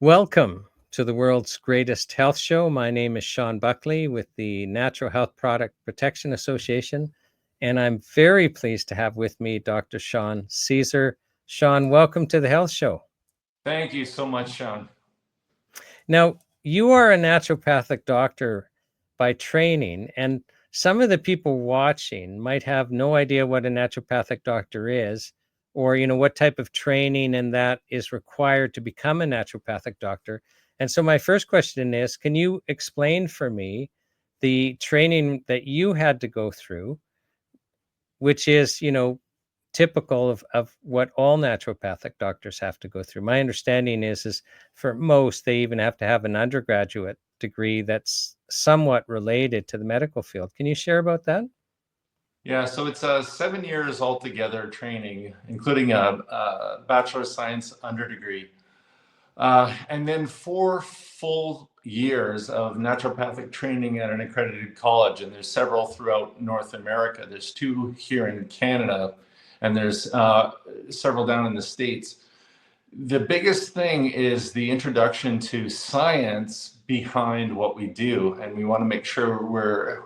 Welcome to the world's greatest health show. My name is Sean Buckley with the Natural Health Product Protection Association, and I'm very pleased to have with me Dr. Sean Caesar. Sean, welcome to the health show. Thank you so much, Sean. Now, you are a naturopathic doctor by training, and some of the people watching might have no idea what a naturopathic doctor is, or what type of training and that is required to become a naturopathic doctor. And so my first question is, can you explain for me the training that you had to go through, which is, typical of what all naturopathic doctors have to go through? My understanding is for most, they even have to have an undergraduate degree that's somewhat related to the medical field. Can you share about that? Yeah, so it's 7 years altogether training, including a Bachelor of Science underdegree, and then 4 full years of naturopathic training at an accredited college. And there's several throughout North America. There's 2 here in Canada, and there's several down in the States. The biggest thing is the introduction to science behind what we do, and we want to make sure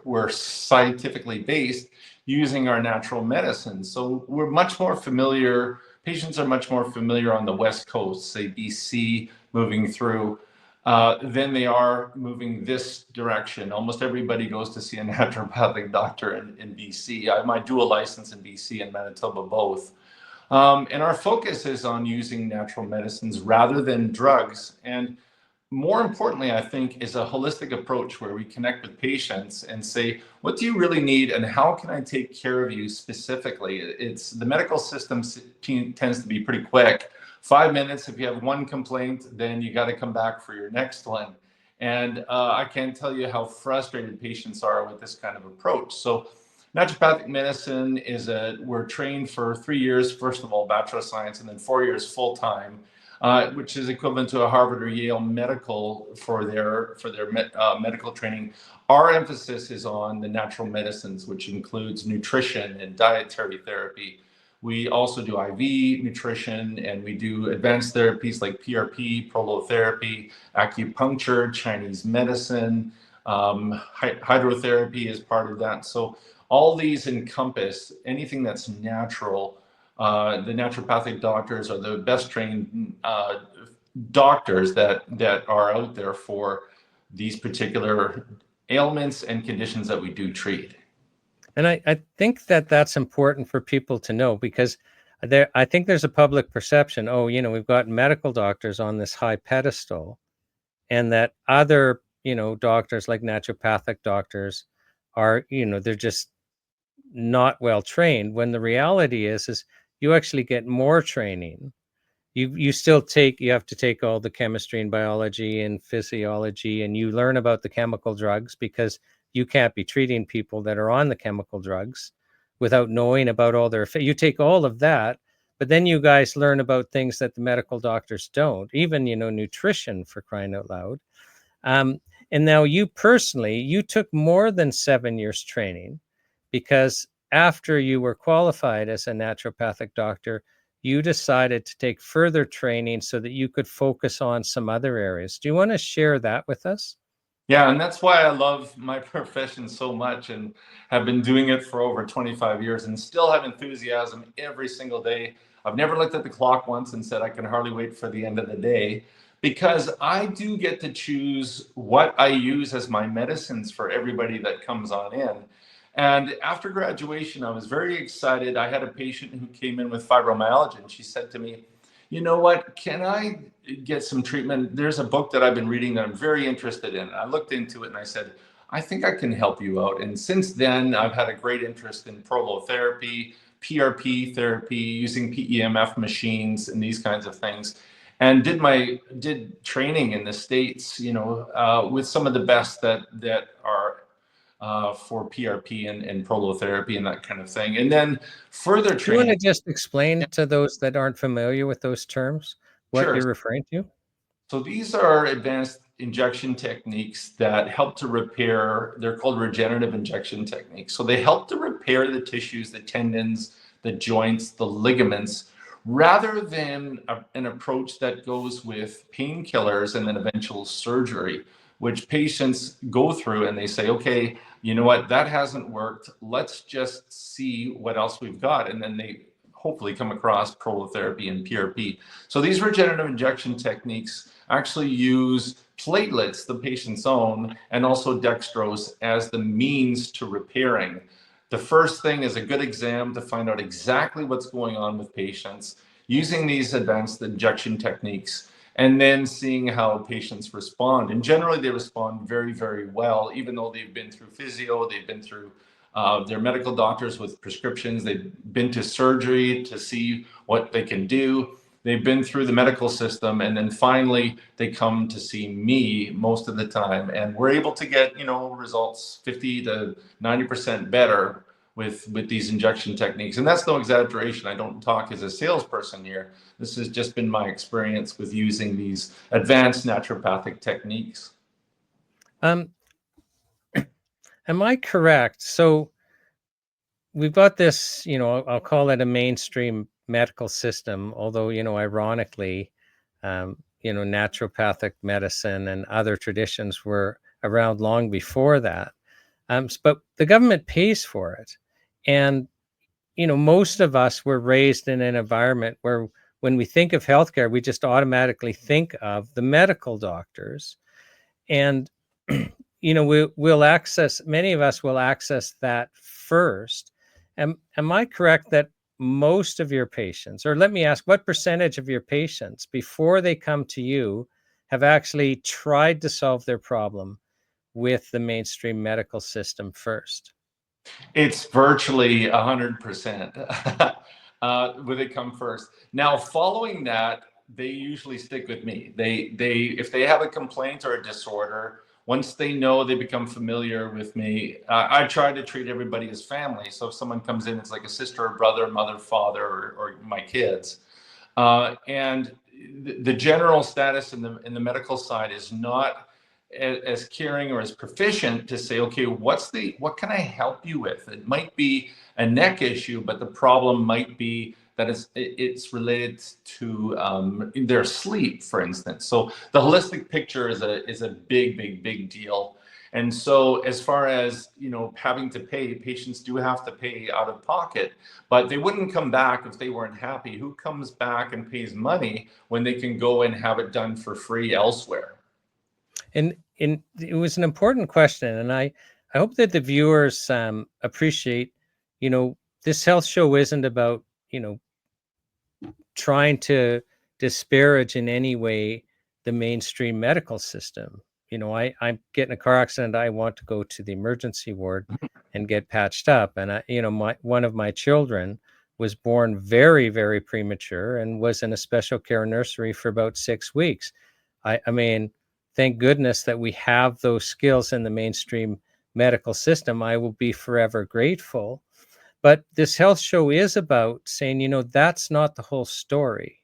we're scientifically based using our natural medicine. So we're much more familiar, patients are much more familiar on the West Coast, say BC, moving through, than they are moving this direction. Almost everybody goes to see a naturopathic doctor in BC. I have my dual license in BC and Manitoba both. And our focus is on using natural medicines rather than drugs. And more importantly, I think, is a holistic approach where we connect with patients and say, what do you really need and how can I take care of you specifically? It's the medical system tends to be pretty quick. 5 minutes, if you have one complaint, then you got to come back for your next one. And I can't tell you how frustrated patients are with this kind of approach. So naturopathic medicine we're trained for 3 years, first of all, Bachelor of Science, and then 4 years full-time, which is equivalent to a Harvard or Yale medical for their medical training. Our emphasis is on the natural medicines, which includes nutrition and dietary therapy. We also do IV nutrition, and we do advanced therapies like PRP, prolotherapy, acupuncture, Chinese medicine, hydrotherapy is part of that. So all these encompass anything that's natural. The naturopathic doctors are the best trained doctors that are out there for these particular ailments and conditions that we do treat. And I think that that's important for people to know, because I think there's a public perception, we've got medical doctors on this high pedestal, and that other, doctors like naturopathic doctors are, they're just not well trained, when the reality is you actually get more training. You have to take all the chemistry and biology and physiology, and you learn about the chemical drugs, because you can't be treating people that are on the chemical drugs without knowing about all their, you take all of that, but then you guys learn about things that the medical doctors don't, even, nutrition, for crying out loud. And now you personally, you took more than 7 years training, because after you were qualified as a naturopathic doctor, you decided to take further training so that you could focus on some other areas. Do you want to share that with us? Yeah, and that's why I love my profession so much and have been doing it for over 25 years and still have enthusiasm every single day. I've never looked at the clock once and said I can hardly wait for the end of the day, because I do get to choose what I use as my medicines for everybody that comes on in. And after graduation, I was very excited. I had a patient who came in with fibromyalgia, and she said to me, you know what, can I get some treatment? There's a book that I've been reading that I'm very interested in. I looked into it and I said, I think I can help you out. And since then, I've had a great interest in prolotherapy, PRP therapy, using PEMF machines and these kinds of things. And did training in the States, with some of the best that are for PRP and prolotherapy and that kind of thing. And then further Do you want training. to just explain to those that aren't familiar with those terms what Sure. you're referring to? So these are advanced injection techniques that help to repair, they're called regenerative injection techniques. So they help to repair the tissues, the tendons, the joints, the ligaments, rather than an approach that goes with painkillers and then eventual surgery, which patients go through and they say, okay, you know what, that hasn't worked. Let's just see what else we've got. And then they hopefully come across prolotherapy and PRP. So these regenerative injection techniques actually use platelets, the patient's own, and also dextrose as the means to repairing. The first thing is a good exam to find out exactly what's going on with patients using these advanced injection techniques, and then seeing how patients respond. And generally they respond very, very well, even though they've been through physio, they've been through their medical doctors with prescriptions, they've been to surgery to see what they can do. They've been through the medical system, and then finally they come to see me most of the time, and we're able to get, you know, results 50 to 90% better with these injection techniques. And that's no exaggeration. I don't talk as a salesperson here. This has just been my experience with using these advanced naturopathic techniques. Am I correct? So we've got this, I'll call it a mainstream medical system, although, ironically, naturopathic medicine and other traditions were around long before that. But the government pays for it. And, most of us were raised in an environment where when we think of healthcare, we just automatically think of the medical doctors. And, many of us will access that first. Am I correct that most of your patients, or let me ask, what percentage of your patients before they come to you have actually tried to solve their problem with the mainstream medical system first? It's virtually 100% when they come first. Now, following that, they usually stick with me. If they have a complaint or a disorder, once they know, they become familiar with me. I try to treat everybody as family. So if someone comes in, it's like a sister or brother, mother, father, or my kids. And the general status in the medical side is not as caring or as proficient to say, okay, what can I help you with? It might be a neck issue, but the problem might be that it's related to their sleep, for instance. So the holistic picture is a big deal. And so as far as, having to pay, patients do have to pay out of pocket, but they wouldn't come back if they weren't happy. Who comes back and pays money when they can go and have it done for free elsewhere? And it was an important question, and I hope that the viewers appreciate. This health show isn't about trying to disparage in any way the mainstream medical system. I get in a car accident, I want to go to the emergency ward and get patched up, and one of my children was born very, very premature and was in a special care nursery for about 6 weeks. I mean, thank goodness that we have those skills in the mainstream medical system. I will be forever grateful. But this health show is about saying, that's not the whole story,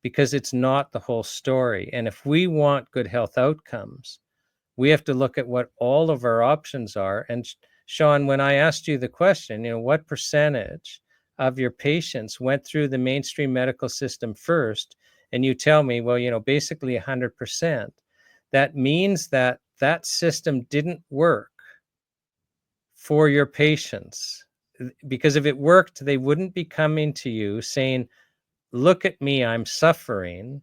because it's not the whole story. And if we want good health outcomes, we have to look at what all of our options are. And Sean, when I asked you the question, what percentage of your patients went through the mainstream medical system first, and you tell me, well, basically 100%, that means that system didn't work for your patients. Because if it worked, they wouldn't be coming to you saying, look at me, I'm suffering,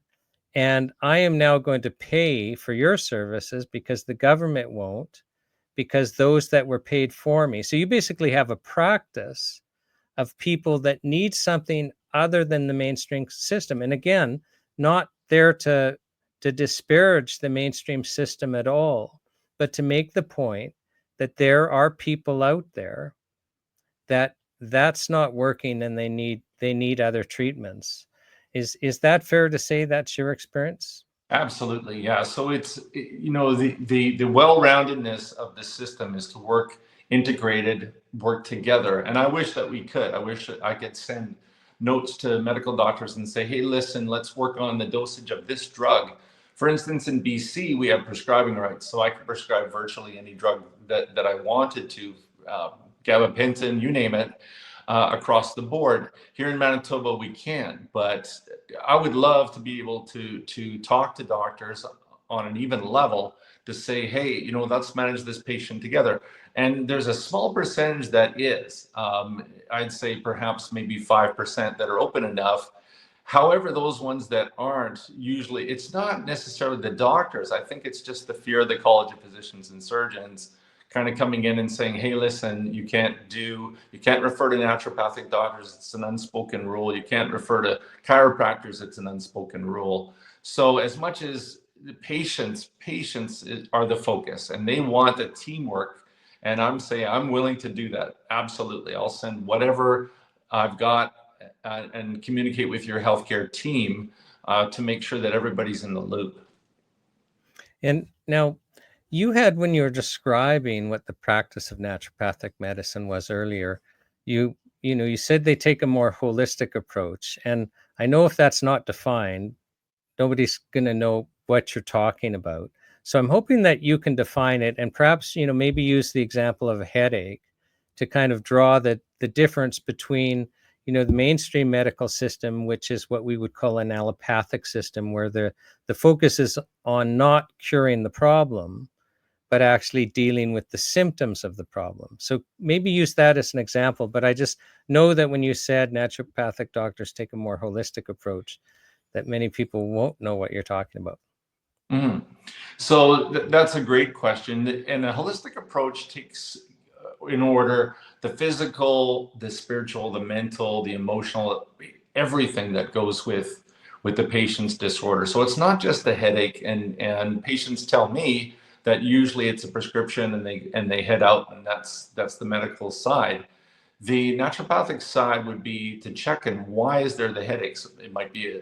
and I am now going to pay for your services because the government won't, because those that were paid for me. So you basically have a practice of people that need something other than the mainstream system. And again, not there to disparage the mainstream system at all, but to make the point that there are people out there that's not working and they need other treatments. Is that fair to say that's your experience? Absolutely, yeah. So it's, the well-roundedness of the system is to work integrated, work together. And I wish that we could. I wish that I could send notes to medical doctors and say, hey, listen, let's work on the dosage of this drug. For instance, in BC, we have prescribing rights, so I could prescribe virtually any drug that I wanted to, gabapentin, you name it. across the board. Here in Manitoba, we can, but I would love to be able to talk to doctors on an even level to say, hey, you know, let's manage this patient together. And there's a small percentage that is, I'd say perhaps maybe 5% that are open enough. However, those ones that aren't, usually it's not necessarily the doctors. I think it's just the fear of the College of Physicians and Surgeons kind of coming in and saying, hey, listen, you can't refer to naturopathic doctors. It's an unspoken rule. You can't refer to chiropractors. It's an unspoken rule. So as much as the patients are the focus and they want the teamwork. And I'm saying I'm willing to do that. Absolutely. I'll send whatever I've got and communicate with your healthcare team to make sure that everybody's in the loop. And now you had, when you were describing what the practice of naturopathic medicine was earlier, you said they take a more holistic approach. And I know if that's not defined, nobody's going to know what you're talking about. So I'm hoping that you can define it and perhaps, maybe use the example of a headache to kind of draw the difference between, the mainstream medical system, which is what we would call an allopathic system, where the focus is on not curing the problem, but actually dealing with the symptoms of the problem. So maybe use that as an example. But I just know that when you said naturopathic doctors take a more holistic approach, that many people won't know what you're talking about. Mm-hmm. So that's a great question. And a holistic approach takes in order the physical, the spiritual, the mental, the emotional, everything that goes with the patient's disorder. So it's not just the headache. And patients tell me that usually it's a prescription and they head out, and that's the medical side. The naturopathic side would be to check in why is there the headaches. It might be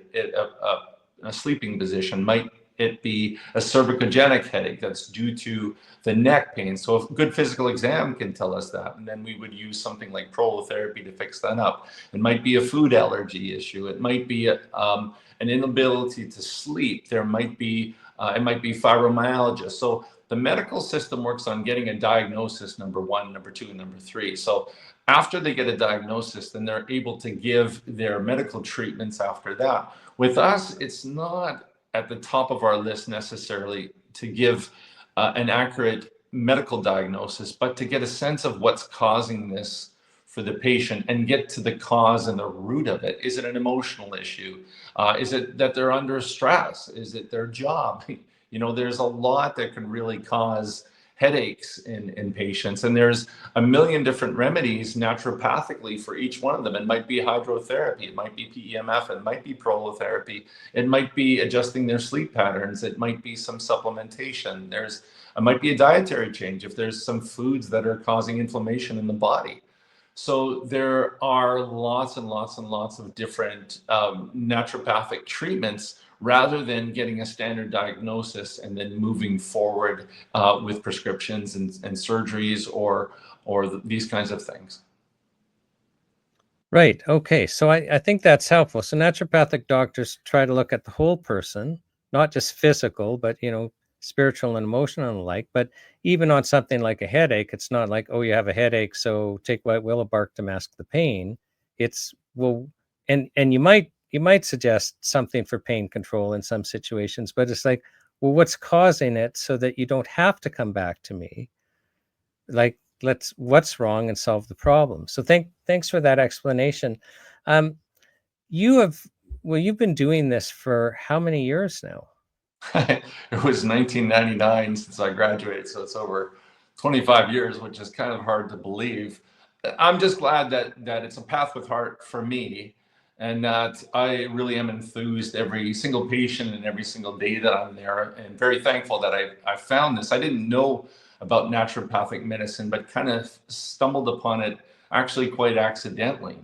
a sleeping position, might it be a cervicogenic headache that's due to the neck pain. So a good physical exam can tell us that, and then we would use something like prolotherapy to fix that up. It might be a food allergy issue. It might be an inability to sleep. There might be it might be fibromyalgia. So the medical system works on getting a diagnosis, number one, number two, and number three. So after they get a diagnosis, then they're able to give their medical treatments after that. With us, it's not at the top of our list necessarily to give an accurate medical diagnosis, but to get a sense of what's causing this for the patient and get to the cause and the root of it. Is it an emotional issue? Is it that they're under stress? Is it their job? There's a lot that can really cause headaches in patients, and there's a million different remedies naturopathically for each one of them. It might be hydrotherapy, it might be PEMF, it might be prolotherapy, it might be adjusting their sleep patterns, it might be some supplementation, it might be a dietary change if there's some foods that are causing inflammation in the body. So there are lots and lots and lots of different naturopathic treatments, rather than getting a standard diagnosis and then moving forward with prescriptions and surgeries or these kinds of things. Right. Okay. So I think that's helpful. So naturopathic doctors try to look at the whole person, not just physical, but spiritual and emotional and the like. But even on something like a headache, it's not like, oh, you have a headache, so take white willow bark to mask the pain. It's, well, and you might suggest something for pain control in some situations, but it's like, well, what's causing it so that you don't have to come back to me? Like, what's wrong and solve the problem. So thanks for that explanation. Um, you've been doing this for how many years now? It was 1999 since I graduated, so it's over 25 years, which is kind of hard to believe. I'm just glad that it's a path with heart for me, and that I really am enthused every single patient and every single day that I'm there, and very thankful that I found this. I didn't know about naturopathic medicine, but kind of stumbled upon it actually quite accidentally.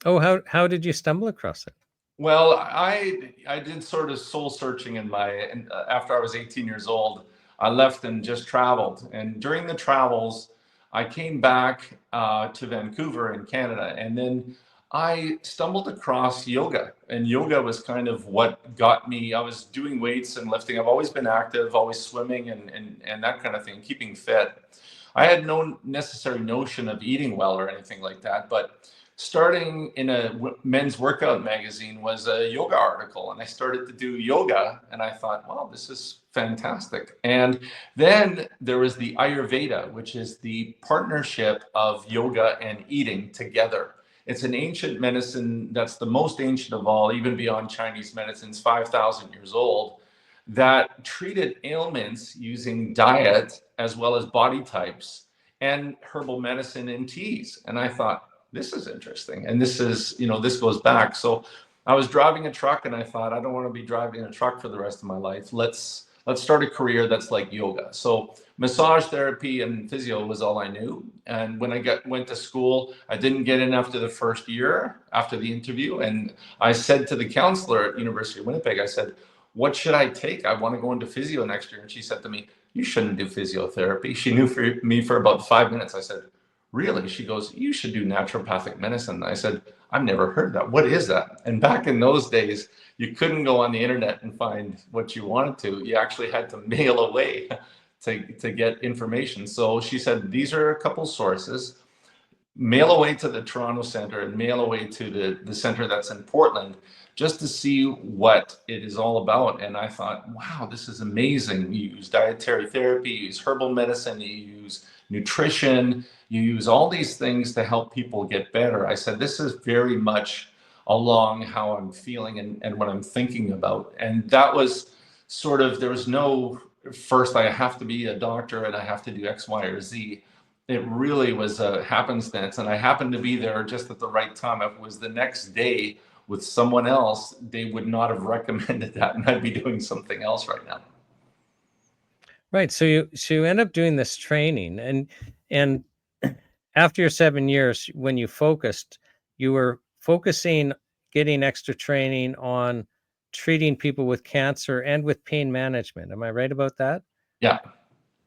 Oh, how did you stumble across it? Well, I did sort of soul searching after I was 18 years old. I left and just traveled, and during the travels, I came back to Vancouver in Canada, and then I stumbled across yoga, and yoga was kind of what got me. I was doing weights and lifting. I've always been active, always swimming and that kind of thing, keeping fit. I had no necessary notion of eating well or anything like that, but starting in a men's workout magazine was a yoga article, and I started to do yoga, and I thought, wow, this is fantastic. And then there was the Ayurveda, which is the partnership of yoga and eating together. It's an ancient medicine that's the most ancient of all, even beyond Chinese medicines, 5,000 years old, that treated ailments using diet as well as body types and herbal medicine and teas. And I thought, this is interesting. And this is, this goes back. So I was driving a truck and I thought, I don't want to be driving a truck for the rest of my life. Let's start a career that's like yoga. So massage therapy and physio was all I knew. And when I went to school, I didn't get in after the first year, after the interview. And I said to the counselor at University of Winnipeg, I said, what should I take? I want to go into physio next year. And she said to me, you shouldn't do physiotherapy. She knew me for about 5 minutes. I said, really? She goes, you should do naturopathic medicine. I said, I've never heard that. What is that? And back in those days, you couldn't go on the internet and find what you wanted to. You actually had to mail away to get information. So she said, these are a couple sources. Mail away to the Toronto Center and mail away to the center that's in Portland just to see what it is all about. And I thought, wow, this is amazing. You use dietary therapy, you use herbal medicine, you use nutrition, you use all these things to help people get better. I said, this is very much along how I'm feeling and what I'm thinking about. And that was sort of, there was no first, I have to be a doctor and I have to do X, Y, or Z. It really was a happenstance, and I happened to be there just at the right time. If it was the next day with someone else, they would not have recommended that, and I'd be doing something else right now. Right. So you end up doing this training, and after your 7 years, when you focused, you were focusing, getting extra training on treating people with cancer and with pain management. Am I right about that? Yeah.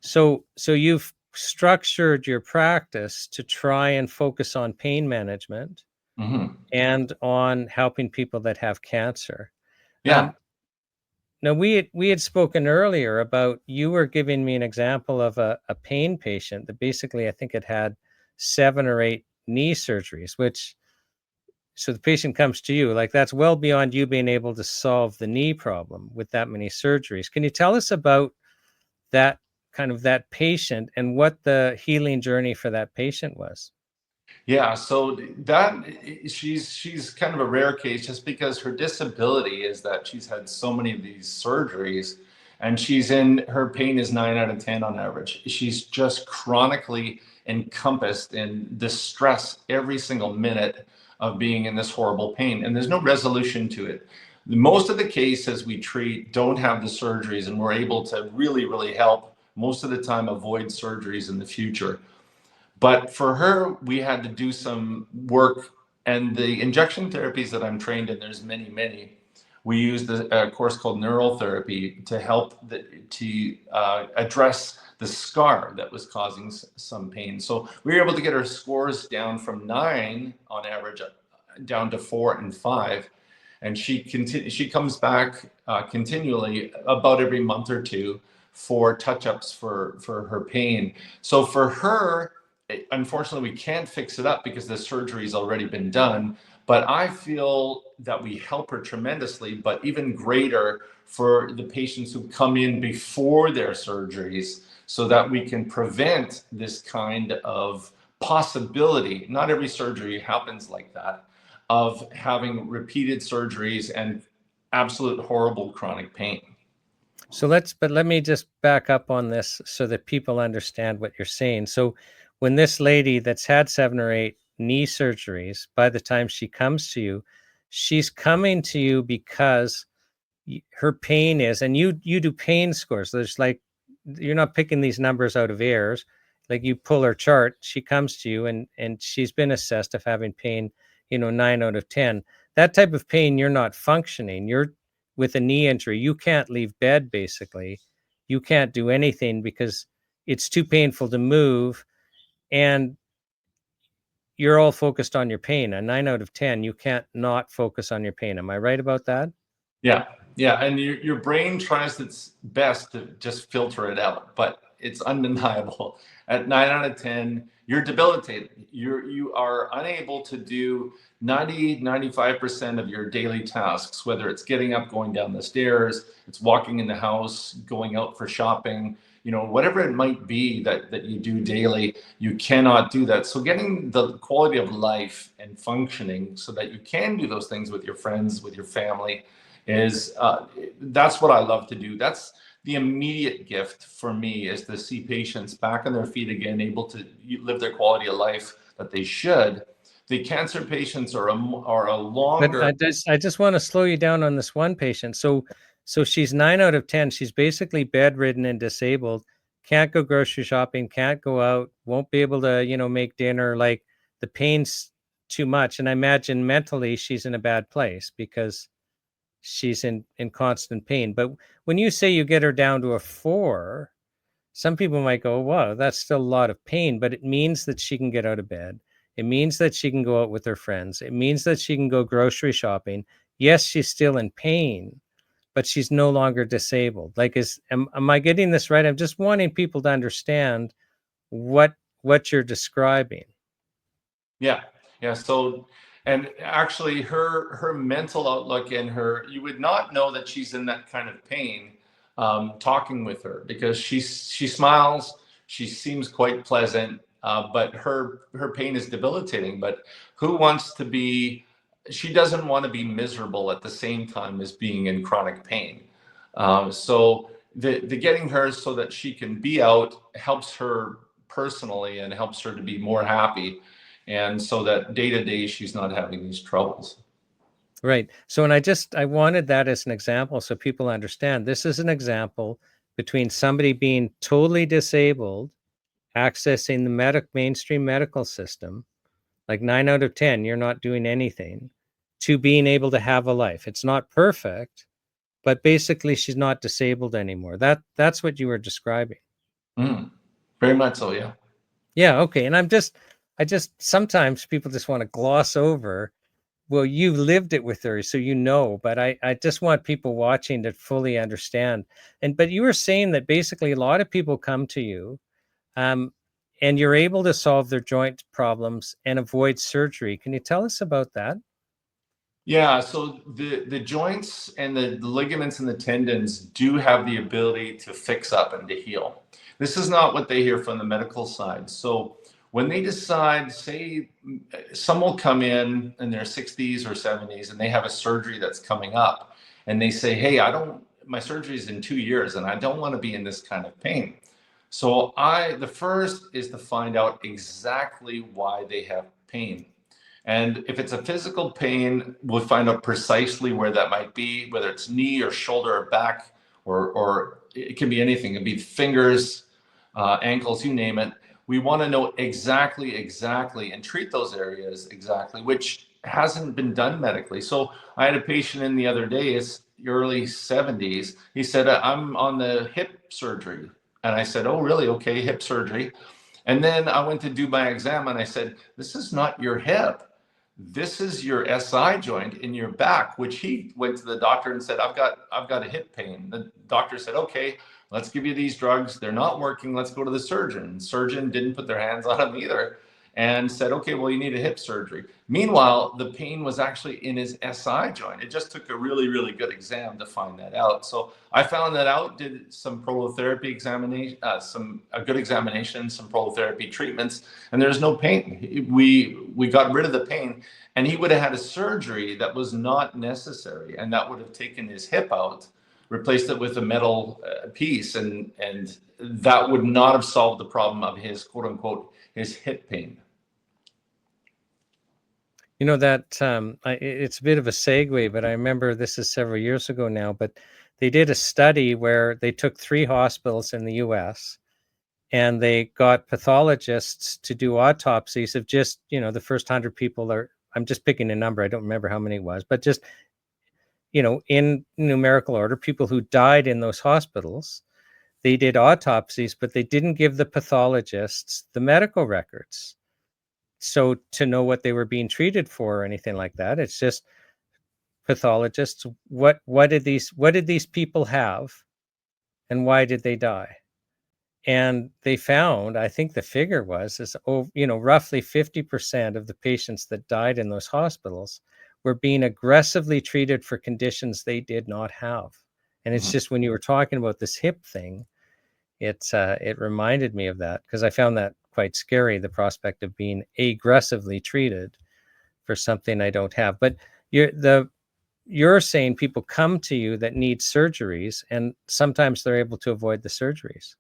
So you've structured your practice to try and focus on pain management Mm-hmm. and on helping people that have cancer. Yeah. Now we had spoken earlier about, you were giving me an example of a pain patient that basically, I think it had 7 or 8 knee surgeries, which, so the patient comes to you, like, that's well beyond you being able to solve the knee problem with that many surgeries. Can you tell us about that, kind of that patient, and what the healing journey for that patient was? Yeah, so that she's kind of a rare case just because her disability is that she's had so many of these surgeries, and her pain is 9 out of 10 on average. She's just chronically encompassed in distress every single minute of being in this horrible pain, and there's no resolution to it. Most of the cases we treat don't have the surgeries, and we're able to really, really help most of the time avoid surgeries in the future. But for her, we had to do some work, and the injection therapies that I'm trained in, there's many, many. We used a course called neural therapy to help address the scar that was causing some pain. So we were able to get her scores down from 9 on average down to 4 and 5. And she comes back continually about every month or two for touch-ups for her pain. So for her, unfortunately, we can't fix it up because the surgery's already been done. But I feel that we help her tremendously, but even greater for the patients who come in before their surgeries, so that we can prevent this kind of possibility. Not every surgery happens like that, of having repeated surgeries and absolute horrible chronic pain. So let me just back up on this so that people understand what you're saying. So when this lady that's had 7 or 8 knee surgeries, by the time she comes to you, she's coming to you because her pain is, and you do pain scores. There's like, you're not picking these numbers out of airs. Like, you pull her chart, she comes to you, and she's been assessed of having pain, 9 out of 10. That type of pain, you're not functioning. You're with a knee injury, you can't leave bed, basically. You can't do anything because it's too painful to move, and you're all focused on your pain. A 9 out of 10, you can't not focus on your pain. Am I right about that? Yeah, yeah, and your brain tries its best to just filter it out, but It's undeniable. At 9 out of 10, you're debilitated. You are unable to do 95% of your daily tasks, whether it's getting up, going down the stairs, it's walking in the house, going out for shopping, whatever it might be that you do daily, you cannot do that. So getting the quality of life and functioning so that you can do those things with your friends, with your family, is that's what I love to do. That's the immediate gift for me, is to see patients back on their feet again, able to live their quality of life that they should. The cancer patients are a But longer. I just want to slow you down on this one patient. So she's 9 out of 10. She's basically bedridden and disabled. Can't go grocery shopping. Can't go out. Won't be able to make dinner. Like, the pain's too much. And I imagine mentally she's in a bad place because she's in constant pain. But when you say you get her down to a 4, some people might go, wow, that's still a lot of pain, but it means that she can get out of bed. It means that she can go out with her friends. It means that she can go grocery shopping. Yes, she's still in pain, but she's no longer disabled. Like, am I getting this right? I'm just wanting people to understand what you're describing. Yeah, yeah. So, and actually, her mental outlook and you would not know that she's in that kind of pain, talking with her, because she smiles, she seems quite pleasant, but her pain is debilitating. But who wants to be? She doesn't want to be miserable at the same time as being in chronic pain. So the getting her so that she can be out helps her personally and helps her to be more happy, and so that day to day she's not having these troubles. Right. So, and I wanted that as an example so people understand this is an example between somebody being totally disabled, accessing the mainstream medical system, like 9 out of 10, you're not doing anything, to being able to have a life. It's not perfect, but basically she's not disabled anymore. That's what you were describing. Mm, very much so, yeah. Yeah. Okay. And I just sometimes people just want to gloss over. Well, you lived it with her, so but I just want people watching to fully understand. But you were saying that basically a lot of people come to you, um, and you're able to solve their joint problems and avoid surgery. Can you tell us about that? Yeah, so the joints and the ligaments and the tendons do have the ability to fix up and to heal. This is not what they hear from the medical side. So when they decide, say, some will come in their 60s or 70s and they have a surgery that's coming up, and they say, hey, my surgery is in 2 years and I don't want to be in this kind of pain. So the first is to find out exactly why they have pain. And if it's a physical pain, we'll find out precisely where that might be, whether it's knee or shoulder or back, or it can be anything. It can be fingers, ankles, you name it. We want to know exactly, and treat those areas exactly, which hasn't been done medically. So I had a patient in the other day, it's early 70s. He said, I'm on the hip surgery. And I said, oh, really? Okay, hip surgery. And then I went to do my exam and I said, this is not your hip. This is your SI joint in your back, which he went to the doctor and said, I've got a hip pain. The doctor said, okay, let's give you these drugs. They're not working. Let's go to the surgeon. The surgeon didn't put their hands on him either and said, okay, well, you need a hip surgery. Meanwhile, the pain was actually in his SI joint. It just took a really, really good exam to find that out. So I found that out, did some prolotherapy examination, a good examination, some prolotherapy treatments, and there's no pain. We got rid of the pain, and he would have had a surgery that was not necessary, and that would have taken his hip out, replaced it with a metal piece, and that would not have solved the problem of his quote unquote his hip pain. That it's a bit of a segue, but I remember this is several years ago now, but they did a study where they took 3 hospitals in the US and they got pathologists to do autopsies of just, the first 100 people. I'm just picking a number. I don't remember how many it was, but just, in numerical order, people who died in those hospitals. They did autopsies, but they didn't give the pathologists the medical records. So to know what they were being treated for or anything like that, it's just pathologists. What did these people have, and why did they die? And they found, I think the figure was, is, roughly 50% of the patients that died in those hospitals were being aggressively treated for conditions they did not have. And it's Mhm. just, when you were talking about this hip thing, it reminded me of that, because I found that quite scary, the prospect of being aggressively treated for something I don't have. But you're saying people come to you that need surgeries, and sometimes they're able to avoid the surgeries.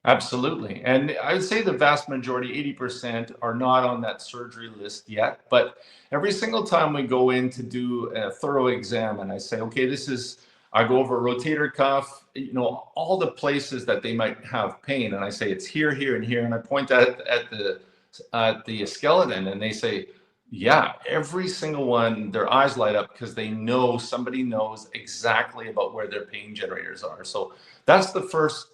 Absolutely. And I would say the vast majority, 80%, are not on that surgery list yet. But every single time we go in to do a thorough exam and I say, okay, I go over a rotator cuff, all the places that they might have pain. And I say, it's here, here, and here. And I point at the skeleton and they say, yeah, every single one, their eyes light up because they know somebody knows exactly about where their pain generators are. So that's the first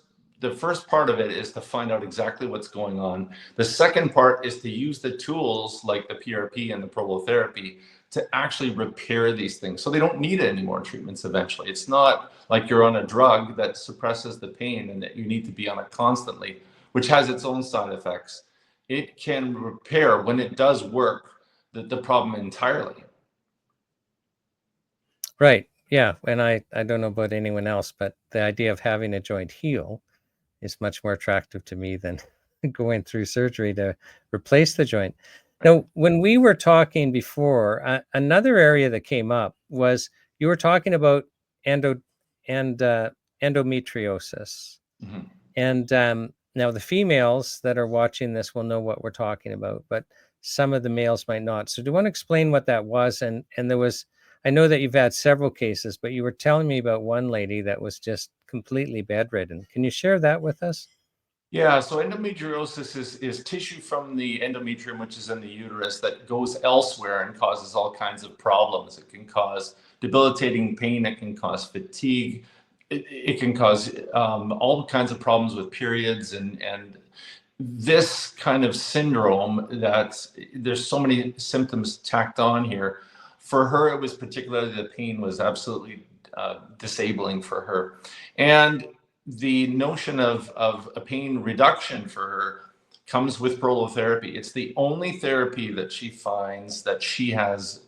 part of it is to find out exactly what's going on. The second part is to use the tools like the PRP and the prolotherapy to actually repair these things so they don't need any more treatments eventually. It's not like you're on a drug that suppresses the pain and that you need to be on it constantly, which has its own side effects. It can repair, when it does work, the problem entirely. Right. Yeah. And I don't know about anyone else, but the idea of having a joint heal is much more attractive to me than going through surgery to replace the joint. Now, when we were talking before, another area that came up was, you were talking about endo and endometriosis. Mhm. And now the females that are watching this will know what we're talking about, but some of the males might not. So do you want to explain what that was? And there was, I know that you've had several cases, but you were telling me about one lady that was just completely bedridden. Can you share that with us? Yeah, so endometriosis is tissue from the endometrium, which is in the uterus, that goes elsewhere and causes all kinds of problems. It can cause debilitating pain, it can cause fatigue, it can cause all kinds of problems with periods and this kind of syndrome that there's so many symptoms tacked on here. For her, it was particularly the pain was absolutely disabling for her. And the notion of a pain reduction for her comes with prolotherapy. It's the only therapy that she finds that she has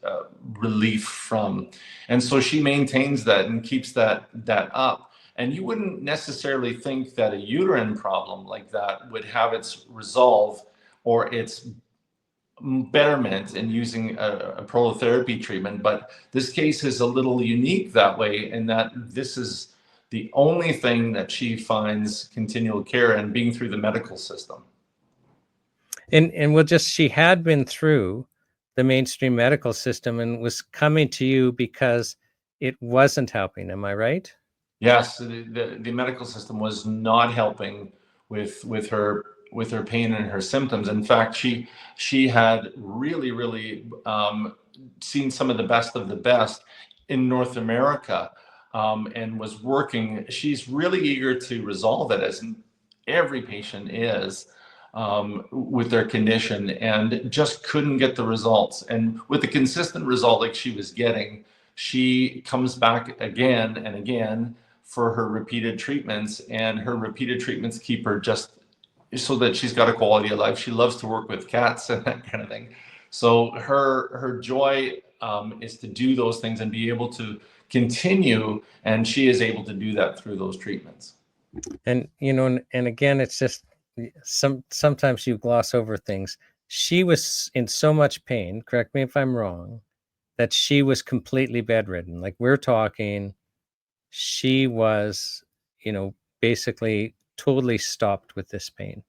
relief from. And so she maintains that and keeps that up. And you wouldn't necessarily think that a uterine problem like that would have its resolve or its betterment in using a prolotherapy treatment. But this case is a little unique that way, in that this is the only thing that she finds continual care in, being through the medical system. And we'll just, she had been through the mainstream medical system and was coming to you because it wasn't helping. Am I right? Yes, the medical system was not helping with her pain and her symptoms. In fact, she had really seen some of the best in North America, and was working. She's really eager to resolve it, as every patient is, with their condition, and just couldn't get the results. And with the consistent result like she was getting, she comes back again and again for her repeated treatments, and her repeated treatments keep her just so that she's got a quality of life. She loves to work with cats and that kind of thing. So her joy is to do those things and be able to continue, and she is able to do that through those treatments. And and again, it's just, sometimes you gloss over things. She was in so much pain, correct me if I'm wrong, that she was completely bedridden. Like, we're talking, she was, basically totally stopped with this pain.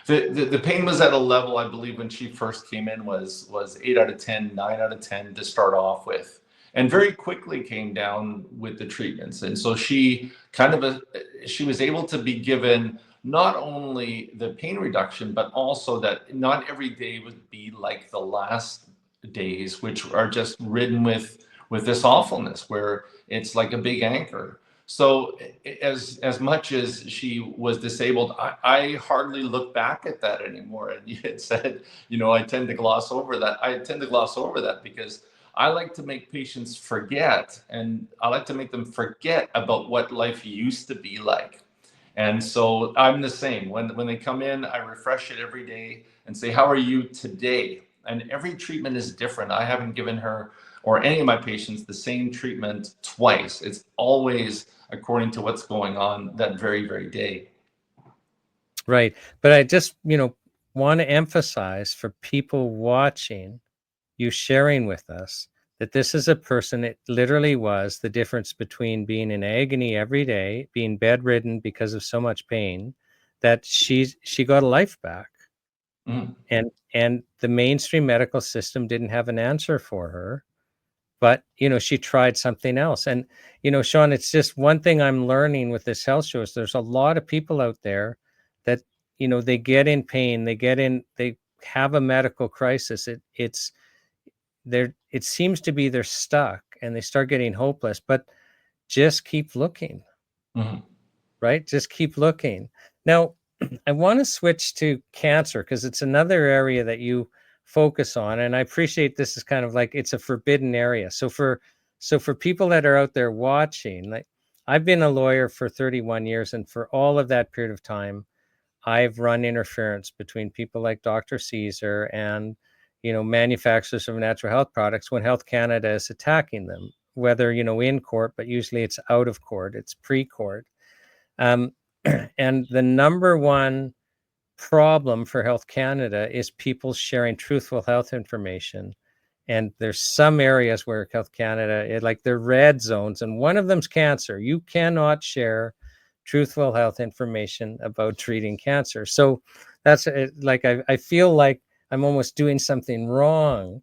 The pain was at a level, I believe, when she first came in, was 8 out of 10, 9 out of 10 to start off with, and very quickly came down with the treatments. And so she was able to be given not only the pain reduction, but also that not every day would be like the last days, which are just ridden with this awfulness, where it's like a big anchor. So as much as she was disabled, I hardly look back at that anymore. And you had said, I tend to gloss over that. I tend to gloss over that because I like to make patients forget, and I like to make them forget about what life used to be like. And so I'm the same. When they come in, I refresh it every day and say, how are you today? And every treatment is different. I haven't given her or any of my patients the same treatment twice. It's always according to what's going on that very, very day. Right. But I just, want to emphasize for people watching, you sharing with us that this is a person, it literally was the difference between being in agony every day, being bedridden because of so much pain, that she got a life back. Mm. And the mainstream medical system didn't have an answer for her, but she tried something else. And Sean, it's just one thing I'm learning with this health show is there's a lot of people out there that they get in pain, they have a medical crisis. It seems to be they're stuck and they start getting hopeless, but just keep looking. Mm. Right? Just keep looking. Now, I want to switch to cancer because it's another area that you focus on, and I appreciate this is kind of like it's a forbidden area. So for people that are out there watching, like I've been a lawyer for 31 years, and for all of that period of time, I've run interference between people like Dr. Caesar and manufacturers of natural health products when Health Canada is attacking them, whether in court, but usually it's out of court, it's pre-court. Um, and the number one problem for Health Canada is people sharing truthful health information. And there's some areas where Health Canada, like they're red zones, and one of them's cancer. You cannot share truthful health information about treating cancer. So that's like I feel like I'm almost doing something wrong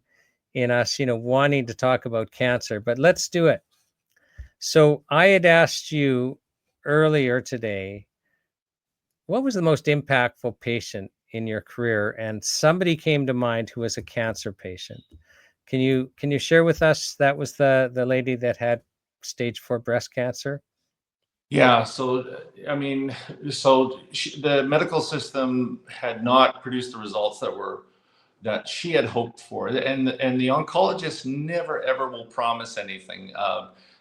in us, wanting to talk about cancer, but let's do it. So I had asked you earlier today, what was the most impactful patient in your career? And somebody came to mind who was a cancer patient. Can you share with us that was the lady that had stage 4 breast cancer? Yeah, so I mean, the medical system had not produced the results that she had hoped for, and the oncologist never ever will promise anything.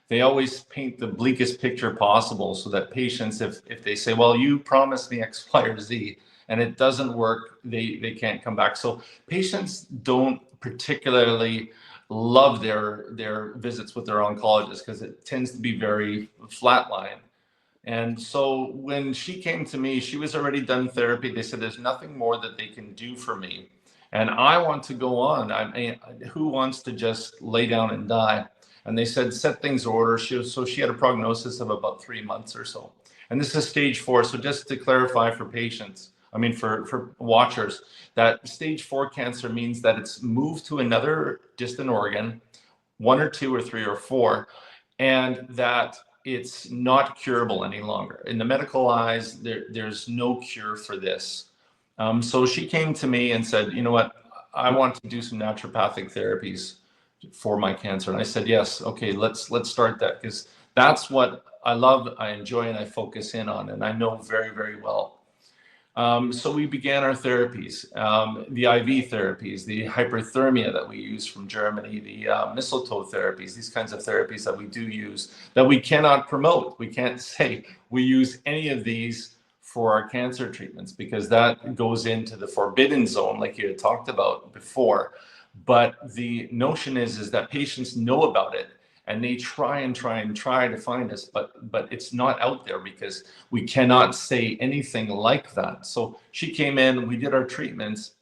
They always paint the bleakest picture possible, so that patients, if they say, "Well, you promised me X, Y, or Z," and it doesn't work, they can't come back. So patients don't particularly love their visits with their oncologist because it tends to be very flatline. And so when she came to me, she was already done therapy. They said there's nothing more that they can do for me. And I want to go on. I mean, who wants to just lay down and die? And they said, set things in order. So she had a prognosis of about 3 months or so. And this is stage 4. So just to clarify for patients, I mean, for watchers, that stage 4 cancer means that it's moved to another distant organ, 1 or 2 or 3 or 4, and that it's not curable any longer. In the medical eyes, there's no cure for this. So she came to me and said, you know what, I want to do some naturopathic therapies for my cancer. And I said, yes, okay, let's start that, because that's what I love, I enjoy, and I focus in on, and I know very, very well. So we began our therapies, the IV therapies, the hyperthermia that we use from Germany, the mistletoe therapies, these kinds of therapies that we do use that we cannot promote. We can't say we use any of these for our cancer treatments because that goes into the forbidden zone, like you had talked about before. But the notion is that patients know about it and they try to find us, but it's not out there because we cannot say anything like that. So she came in, we did our treatments,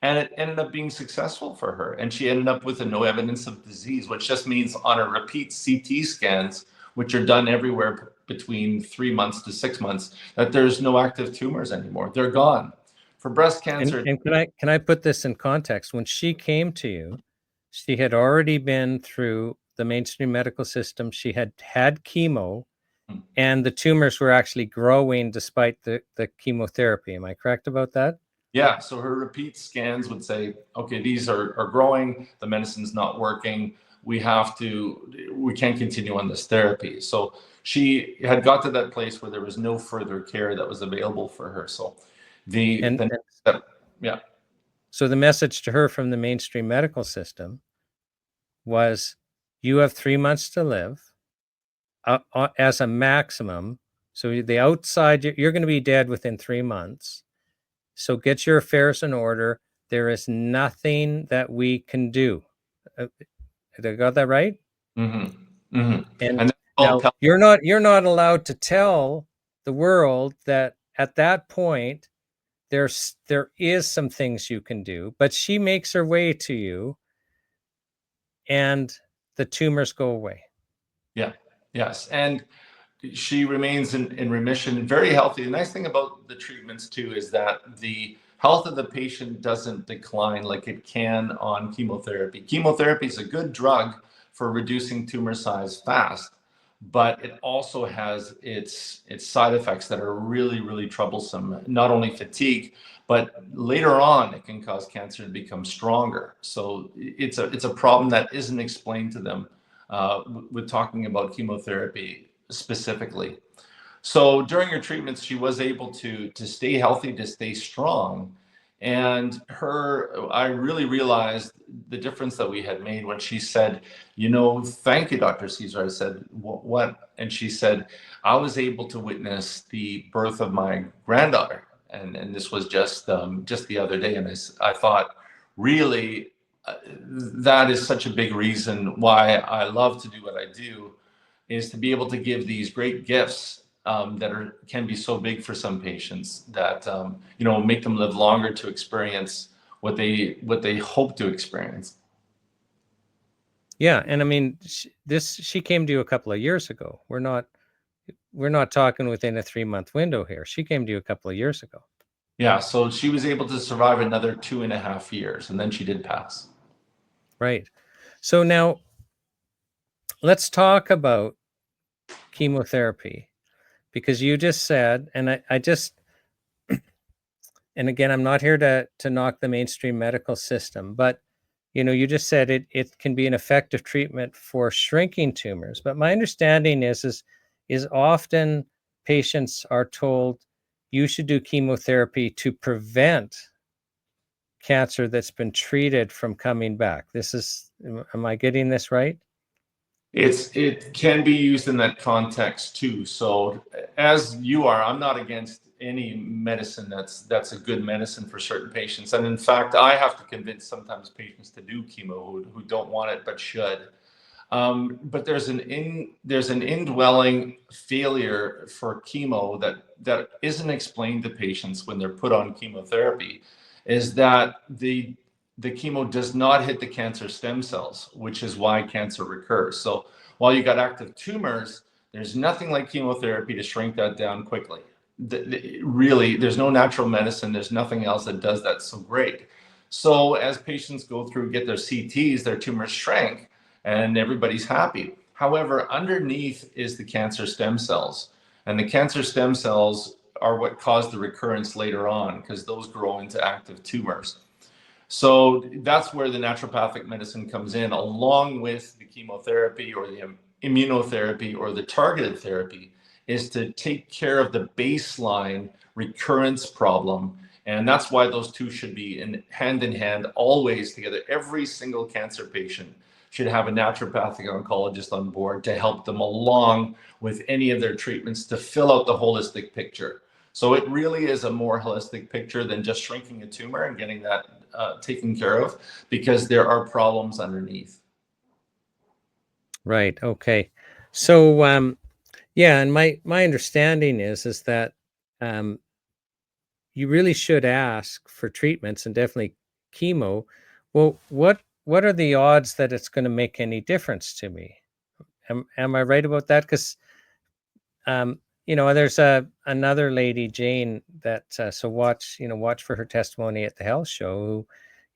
and it ended up being successful for her. And she ended up with a no evidence of disease, which just means on a repeat CT scans, which are done everywhere between 3 months to 6 months, that there's no active tumors anymore. They're gone. For breast And cancer, and can I put this in context? When she came to you, she had already been through the mainstream medical system. She had had chemo, and the tumors were actually growing despite the chemotherapy. Am I correct about that? yeah, so her repeat scans would say, okay, these are growing, the medicine's not working, we can't continue on this therapy. So she had got to that place where there was no further care that was available for her. So And, the and next step, yeah. so the message to her from the mainstream medical system was, you have 3 months to live as a maximum. So the outside, you're going to be dead within 3 months. So get your affairs in order. There is nothing that we can do. Did I got that right? Mm-hmm. Mm-hmm. And And that's all now you're not allowed to tell the world that at that point there is some things you can do, but she makes her way to you and the tumors go away. yeah, yes. And she remains in remission, very healthy. The nice thing about the treatments too is that the health of the patient doesn't decline like it can on chemotherapy. Chemotherapy is a good drug for reducing tumor size fast, but it also has its side effects that are really, really troublesome. Not only fatigue, but later on it can cause cancer to become stronger. So it's a problem that isn't explained to them with talking about chemotherapy specifically. So during her treatments, she was able to stay healthy, to stay strong. And I really realized the difference that we had made when she said, thank you, Dr. Caesar. I said, what? And she said, I was able to witness the birth of my granddaughter. And this was just the other day. And I thought, really, that is such a big reason why I love to do what I do, is to be able to give these great gifts that can be so big for some patients that make them live longer to experience what they hope to experience. Yeah, and I mean, she came to you a couple of years ago. We're not talking within a 3-month window here. She came to you a couple of years ago. Yeah, so she was able to survive another 2.5 years, and then she did pass. Right. So now let's talk about chemotherapy, because you just said, and I just, and again, I'm not here to knock the mainstream medical system, but you just said it can be an effective treatment for shrinking tumors. But my understanding is often patients are told you should do chemotherapy to prevent cancer that's been treated from coming back. Am I getting this right? It can be used in that context too. So as you are, I'm not against any medicine that's a good medicine for certain patients. And in fact, I have to convince sometimes patients to do chemo who don't want it but should. But there's an indwelling failure for chemo that isn't explained to patients when they're put on chemotherapy, is that the chemo does not hit the cancer stem cells, which is why cancer recurs. So while you got active tumors, there's nothing like chemotherapy to shrink that down quickly. Really, there's no natural medicine. There's nothing else that does that so great. So as patients go through, get their CTs, their tumors shrink, and everybody's happy. However, underneath is the cancer stem cells, and the cancer stem cells are what cause the recurrence later on, because those grow into active tumors. So that's where the naturopathic medicine comes in, along with the chemotherapy or the immunotherapy or the targeted therapy, is to take care of the baseline recurrence problem. And that's why those two should be in hand always together. Every single cancer patient should have a naturopathic oncologist on board to help them along with any of their treatments to fill out the holistic picture. So it really is a more holistic picture than just shrinking a tumor and getting that taken care of, because there are problems underneath. Right. Okay. So yeah, and my understanding is that um, you really should ask for treatments, and definitely chemo. Well, what are the odds that it's going to make any difference to me? Am I right about that? Because there's another lady, Jane, that so watch for her testimony at the health show,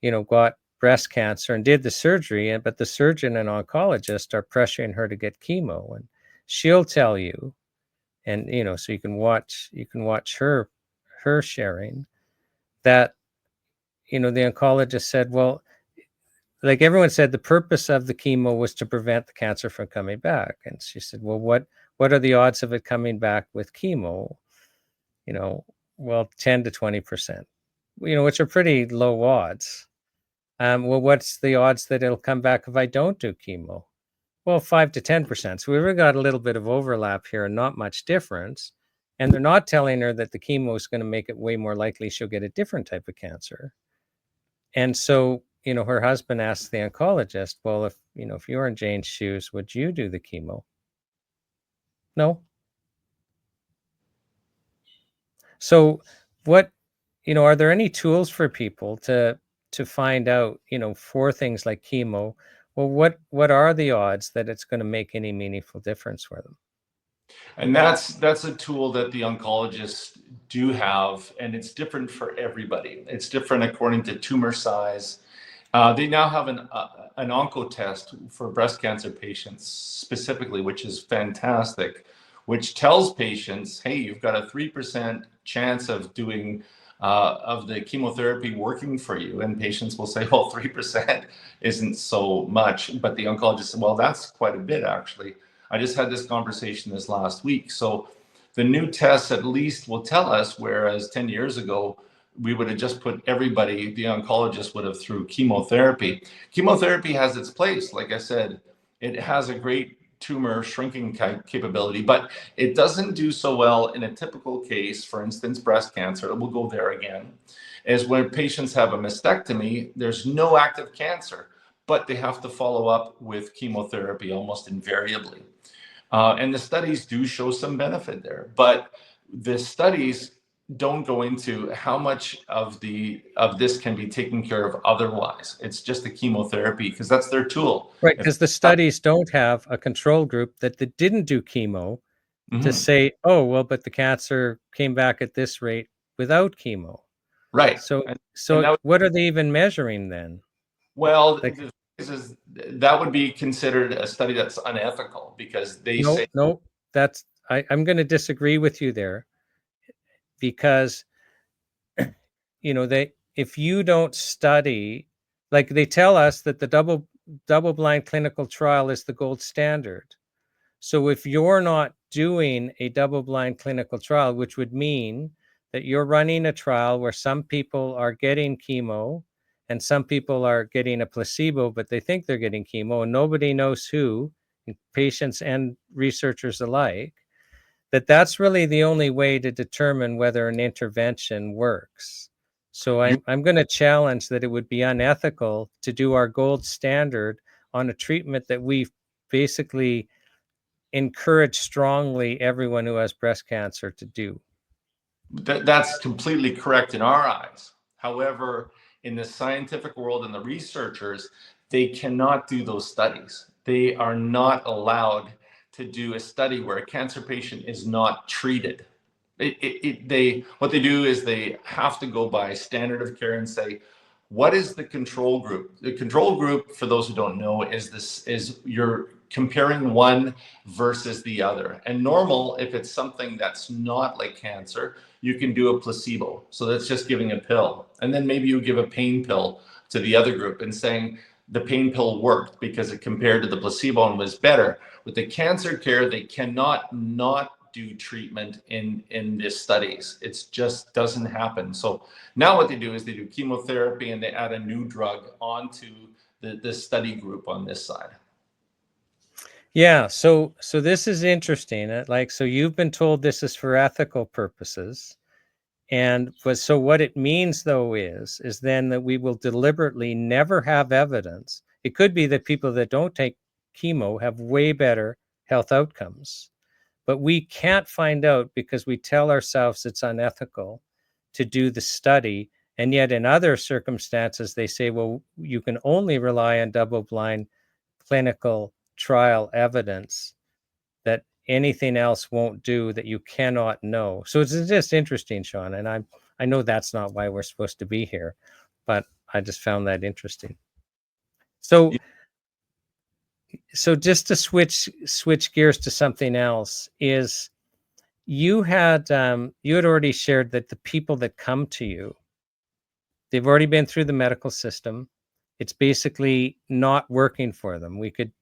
who got breast cancer and did the surgery, but the surgeon and oncologist are pressuring her to get chemo, and she'll tell you, and so you can watch her sharing that the oncologist said, well, like everyone said, the purpose of the chemo was to prevent the cancer from coming back. And she said, well, what are the odds of it coming back with chemo? You know, well, 10 to 20%, which are pretty low odds. Well, what's the odds that it'll come back if I don't do chemo? Well, 5 to 10%. So we've got a little bit of overlap here and not much difference. And they're not telling her that the chemo is going to make it way more likely she'll get a different type of cancer. And so, her husband asked the oncologist, well, if you were in Jane's shoes, would you do the chemo? No. So what, are there any tools for people to find out, for things like chemo? Well, what are the odds that it's going to make any meaningful difference for them? And that's a tool that the oncologists do have, and it's different for everybody. It's different according to tumor size. They now have an onco test for breast cancer patients specifically, which is fantastic, which tells patients, hey, you've got a 3% chance of doing of the chemotherapy working for you. And patients will say, well, 3% isn't so much. But the oncologist said, well, that's quite a bit, actually. I just had this conversation this last week. So the new tests at least will tell us, whereas 10 years ago, we would have just put everybody, the oncologist would have through chemotherapy. Chemotherapy has its place. Like I said, it has a great tumor shrinking capability, but it doesn't do so well in a typical case, for instance, breast cancer. We'll go there again, is when patients have a mastectomy, there's no active cancer, but they have to follow up with chemotherapy almost invariably. And the studies do show some benefit there, but the studies don't go into how much of this can be taken care of otherwise. It's just the chemotherapy because that's their tool. Right, because the studies don't have a control group that didn't do chemo to say, oh, well, but the cancer came back at this rate without chemo. Right. So And what are they even measuring then? well, Like, the thing is that would be considered a study that's unethical because they say no, I'm going to disagree with you there, because if you don't study, like they tell us that the double blind clinical trial is the gold standard. So if you're not doing a double blind clinical trial, which would mean that you're running a trial where some people are getting chemo and some people are getting a placebo, but they think they're getting chemo and nobody knows who, patients and researchers alike, that's really the only way to determine whether an intervention works. So I'm going to challenge that it would be unethical to do our gold standard on a treatment that we've basically encourage strongly everyone who has breast cancer to do. that's completely correct in our eyes. However, in the scientific world and the researchers, they cannot do those studies. They are not allowed to do a study where a cancer patient is not treated. What they do is they have to go by standard of care and say, what is the control group? The control group, for those who don't know, is you're comparing one versus the other. And normal, if it's something that's not like cancer, you can do a placebo. So that's just giving a pill. And then maybe you give a pain pill to the other group and saying the pain pill worked because it compared to the placebo and was better. With the cancer care, they cannot not do treatment in these studies. It just doesn't happen. So now what they do is they do chemotherapy and they add a new drug onto the study group on this side. Yeah, so this is interesting. So you've been told this is for ethical purposes, so what it means though is then that we will deliberately never have evidence. It could be that people that don't take chemo have way better health outcomes, but we can't find out because we tell ourselves it's unethical to do the study. And yet in other circumstances, they say, well, you can only rely on double-blind clinical trial evidence that anything else won't do, that you cannot know. So it's just interesting, Sean. And I know that's not why we're supposed to be here, but I just found that interesting. So just to switch gears to something else, is you had already shared that the people that come to you, they've already been through the medical system. It's basically not working for them. We could,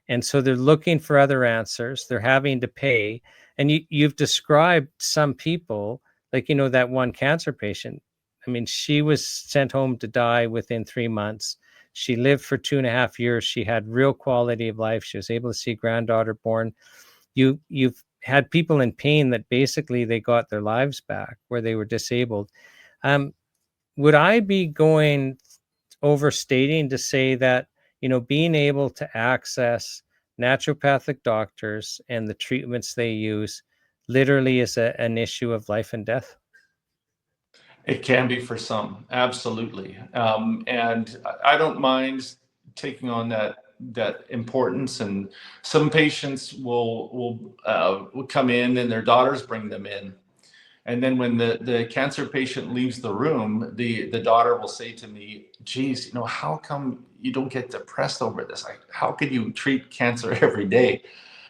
and so they're looking for other answers. They're having to pay. And you've described some people, like, that one cancer patient. I mean, she was sent home to die within 3 months. She lived for 2.5 years. She had real quality of life. She was able to see granddaughter born. You've had people in pain that basically they got their lives back where they were disabled. Would I be going overstating to say that, being able to access naturopathic doctors and the treatments they use literally is an issue of life and death? It can be for some, absolutely. And I don't mind taking on that importance. And some patients will come in, and their daughters bring them in. And then when the cancer patient leaves the room, the daughter will say to me, "Geez, how come you don't get depressed over this? How could you treat cancer every day?"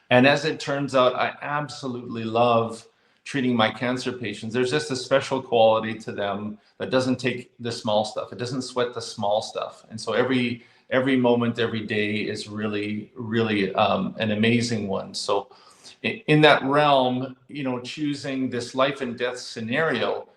And as it turns out, I absolutely love treating my cancer patients. There's just a special quality to them that doesn't take the small stuff. It doesn't sweat the small stuff. And so every moment, every day is really, really an amazing one. So in that realm, choosing this life and death scenario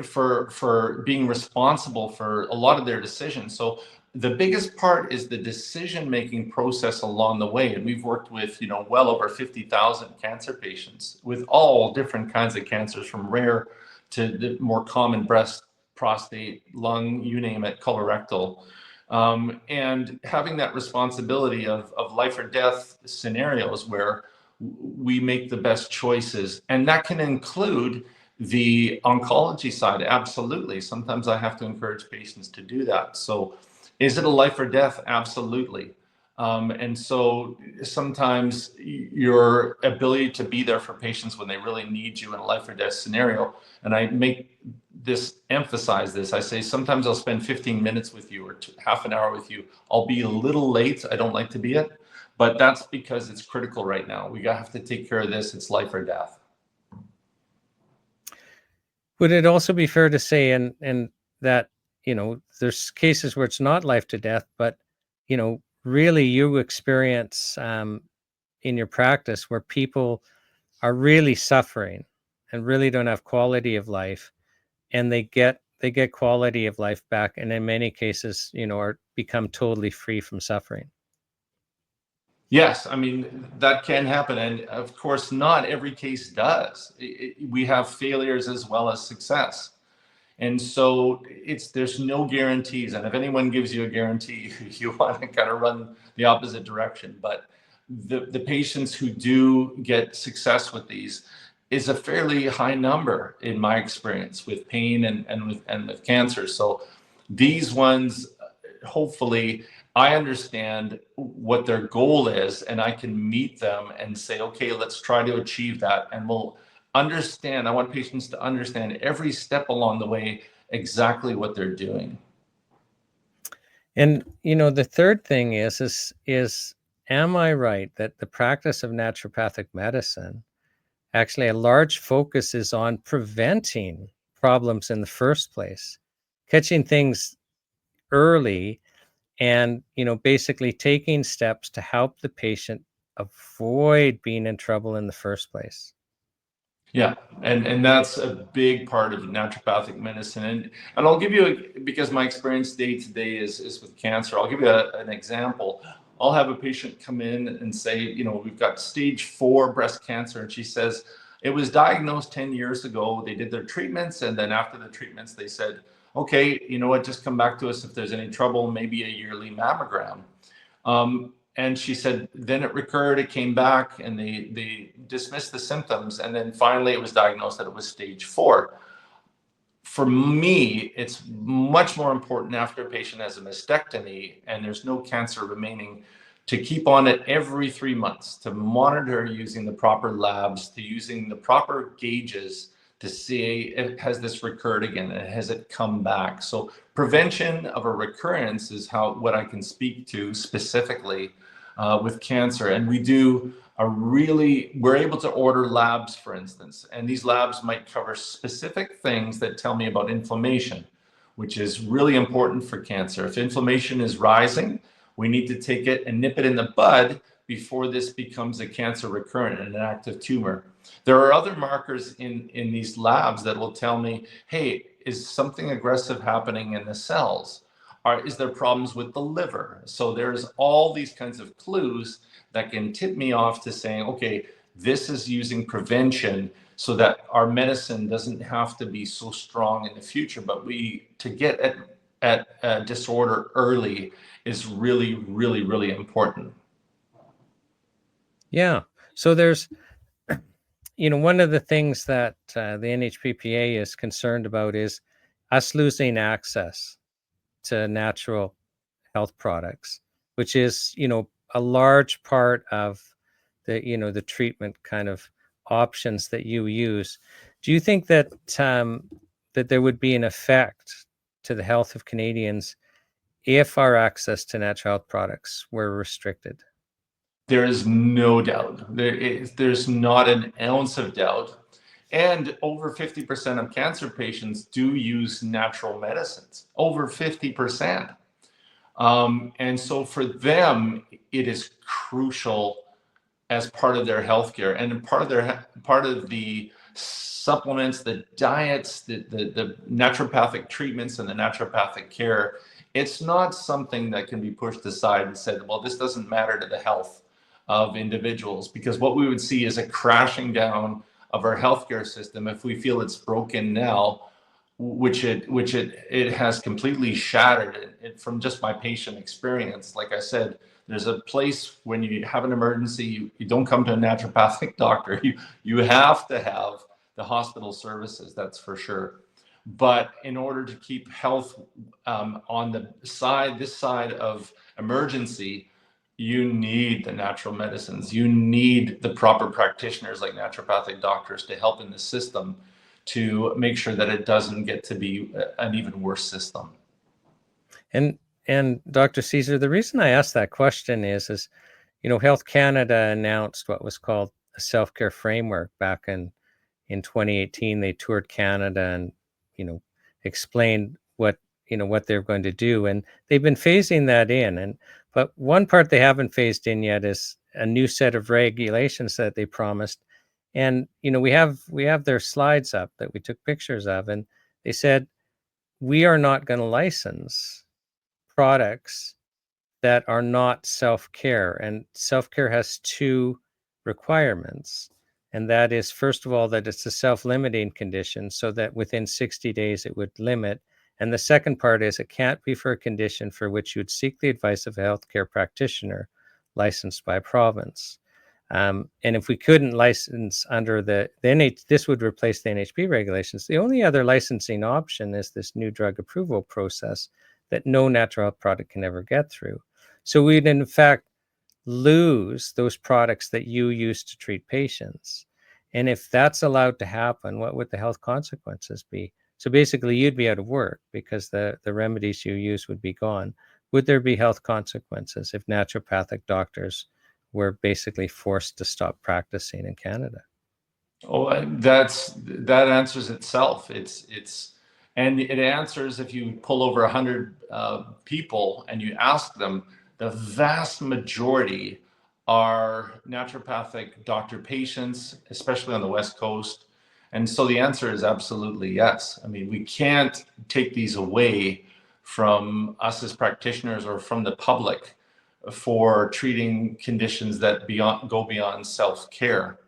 for being responsible for a lot of their decisions. So the biggest part is the decision making process along the way. And we've worked with, well over 50,000 cancer patients with all different kinds of cancers, from rare to the more common: breast, prostate, lung, you name it, colorectal. And having that responsibility of life or death scenarios where we make the best choices. And that can include the oncology side. Absolutely. Sometimes I have to encourage patients to do that. So is it a life or death? Absolutely. And so sometimes your ability to be there for patients when they really need you in a life or death scenario, and I emphasize this, I say, sometimes I'll spend 15 minutes with you or half an hour with you. I'll be a little late. I don't like to be it, but that's because it's critical right now. We have to take care of this. It's life or death. Would it also be fair to say, and that, there's cases where it's not life to death, but, really you experience in your practice where people are really suffering and really don't have quality of life, and they get quality of life back, and in many cases, are become totally free from suffering? Yes, I mean, that can happen. And of course, not every case does. We have failures as well as success. And so there's no guarantees. And if anyone gives you a guarantee, you want to kind of run the opposite direction. But the patients who do get success with these is a fairly high number in my experience with pain and with cancer. So these ones, hopefully, I understand what their goal is, and I can meet them and say, okay, let's try to achieve that. And we'll understand. I want patients to understand every step along the way exactly what they're doing. And the third thing is am I right that the practice of naturopathic medicine, actually a large focus is on preventing problems in the first place, catching things early, and basically taking steps to help the patient avoid being in trouble in the first place? Yeah, and that's a big part of naturopathic medicine. And I'll give you because my experience day to day is with cancer. I'll give you an example. I'll have a patient come in and say, we've got stage 4 breast cancer, and she says it was diagnosed 10 years ago. They did their treatments, and then after the treatments, they said, okay, you know what, just come back to us if there's any trouble, maybe a yearly mammogram. And she said, then it recurred, it came back, and they dismissed the symptoms. And then finally it was diagnosed that it was stage 4. For me, it's much more important after a patient has a mastectomy and there's no cancer remaining to keep on it every 3 months, to monitor using the proper labs, to using the proper gauges to see if has this recurred again and has it come back. So prevention of a recurrence is what I can speak to specifically with cancer. And we're able to order labs, for instance, and these labs might cover specific things that tell me about inflammation, which is really important for cancer. If inflammation is rising, we need to take it and nip it in the bud before this becomes a cancer recurrent and an active tumor. There are other markers in these labs that will tell me, hey, is something aggressive happening in the cells? Is there problems with the liver? So there's all these kinds of clues that can tip me off to saying, okay, This is using prevention so that our medicine doesn't have to be so strong in the future, but to get at a disorder early is really, really, really important. Yeah. So there's, one of the things that the NHPPA is concerned about is us losing access to natural health products, which is, a large part of the treatment kind of options that you use. Do you think that that there would be an effect to the health of Canadians if our access to natural health products were restricted? There is no doubt. There's not an ounce of doubt. And over 50% of cancer patients do use natural medicines. Over 50%. And so for them, it is crucial as part of their healthcare and part of the supplements, the diets, the naturopathic treatments and the naturopathic care. It's not something that can be pushed aside and said, well, this doesn't matter to the health of individuals, because what we would see is a crashing down of our healthcare system if we feel it's broken now, which it has completely shattered it from just my patient experience. Like I said, there's a place when you have an emergency, you don't come to a naturopathic doctor. You have to have the hospital services, that's for sure. But in order to keep health on this side of emergency, you need the natural medicines. You need the proper practitioners like naturopathic doctors to help in the system to make sure that it doesn't get to be an even worse system. And Dr. Caesar, the reason I asked that question is Health Canada announced what was called a self-care framework back in 2018. They toured Canada and explained what they're going to do, and they've been phasing that in. But one part they haven't phased in yet is a new set of regulations that they promised. And we have their slides up that we took pictures of, and they said we are not going to license products that are not self-care. And self-care has two requirements. And that is, first of all, that it's a self-limiting condition, so that within 60 days it would limit. And the second part is it can't be for a condition for which you would seek the advice of a healthcare practitioner licensed by province. And if we couldn't license under the this would replace the NHP regulations. The only other licensing option is this new drug approval process that no natural health product can ever get through. So we'd in fact lose those products that you use to treat patients. And if that's allowed to happen, what would the health consequences be? So basically you'd be out of work because the remedies you use would be gone. Would there be health consequences if naturopathic doctors were basically forced to stop practicing in Canada? Oh, that answers itself. And it answers if you pull over 100 people and you ask them, the vast majority are naturopathic doctor patients, especially on the West Coast. And so the answer is absolutely yes. I mean, we can't take these away from us as practitioners or from the public for treating conditions that go beyond self-care.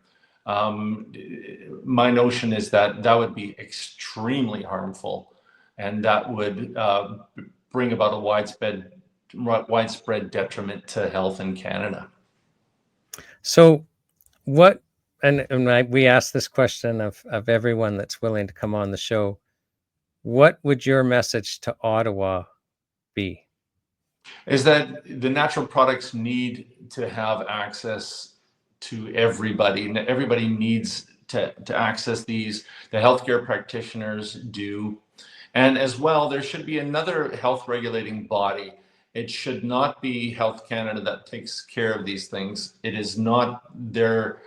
My notion is that that would be extremely harmful, and that would bring about a widespread detriment to health in Canada. So what, we ask this question of everyone that's willing to come on the show, what would your message to Ottawa be? Is that the natural products need to have access to everybody, and everybody needs to access these. The healthcare practitioners do. And as well, there should be another health regulating body. It should not be Health Canada that takes care of these things. It is not their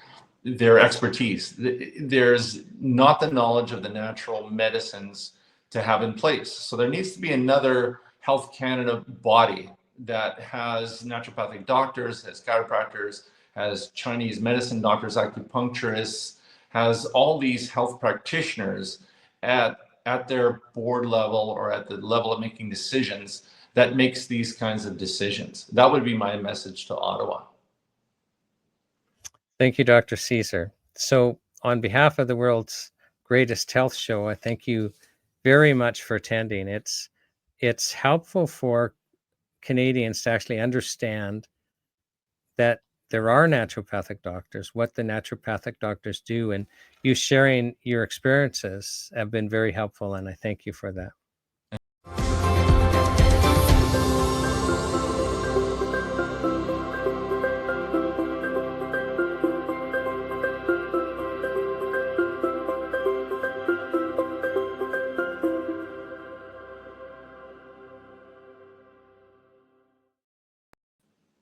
expertise. There's not the knowledge of the natural medicines to have in place. So there needs to be another Health Canada body that has naturopathic doctors, has chiropractors, has Chinese medicine doctors, acupuncturists, has all these health practitioners at their board level or at the level of making decisions that makes these kinds of decisions. That would be my message to Ottawa. Thank you, Dr. Caesar. So, on behalf of the world's greatest health show, I thank you very much for attending. It's helpful for Canadians to actually understand that there are naturopathic doctors, what the naturopathic doctors do, and you sharing your experiences have been very helpful, and I thank you for that.